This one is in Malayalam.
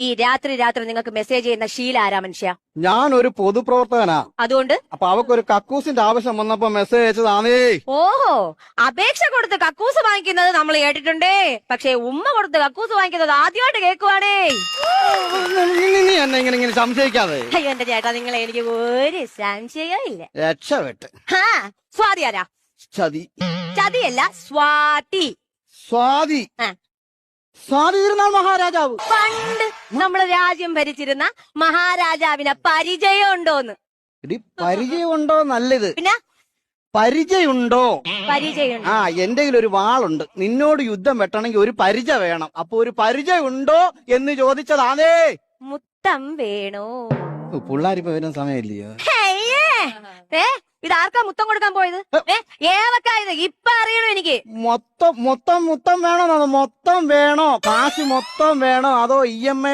ഈ രാത്രി നിങ്ങൾക്ക് മെസ്സേജ് ചെയ്യുന്ന ശീല ആരാ മനുഷ്യ? ഞാനൊരു പൊതുപ്രവർത്തകനാ. അതുകൊണ്ട് അപ്പൊ അവക്കൊരു കക്കൂസിന്റെ ആവശ്യം വന്നപ്പോ മെസ്സേജ് അയച്ചതാണേ. ഓഹോ, അപേക്ഷ കൊടുത്ത് കക്കൂസ് വാങ്ങിക്കുന്നത് നമ്മൾ കേട്ടിട്ടുണ്ടേ, പക്ഷെ ഉമ്മ കൊടുത്ത് കക്കൂസ് വാങ്ങിക്കുന്നത് ആദ്യമായിട്ട് കേൾക്കുവാണേ. നീ എന്നെ ഇങ്ങനെ സംശയിക്കാതെ. അയ്യോ എന്റെ ചേട്ടാ, നിങ്ങളെ എനിക്ക് ഒരു സംശയവും ഇല്ല. രക്ഷപ്പെട്ട്. സ്വാതി ആരാ? ചതി. ചതിയല്ല, സ്വാതി. സ്വാതി. സ്വാതി തിരുനാൾ മഹാരാജാവ്. പണ്ട് നമ്മള് രാജ്യം ഭരിച്ചിരുന്ന മഹാരാജാവിനെ പരിചയമുണ്ടോന്ന്? പരിചയമുണ്ടോ നല്ലത്. പിന്നെ പരിചയമുണ്ടോ? പരിചയം. എന്റെ ഒരു വാളുണ്ട്. നിന്നോട് യുദ്ധം വെട്ടണമെങ്കിൽ ഒരു പരിചയം വേണം. അപ്പൊ ഒരു പരിചയം ഉണ്ടോ എന്ന് ചോദിച്ചതാണേ. മുത്തം വേണോ? പിള്ളാരിപ്പോ വരുന്ന സമയമില്ലയോ? ഇതാർക്കാ മുത്തം കൊടുക്കാൻ പോയത്? ഏവക്കായത് ഇപ്പൊ അറിയണോ എനിക്ക്? മൊത്തം വേണോ? മൊത്തം വേണോ? കാശ് മൊത്തം വേണോ അതോ EMI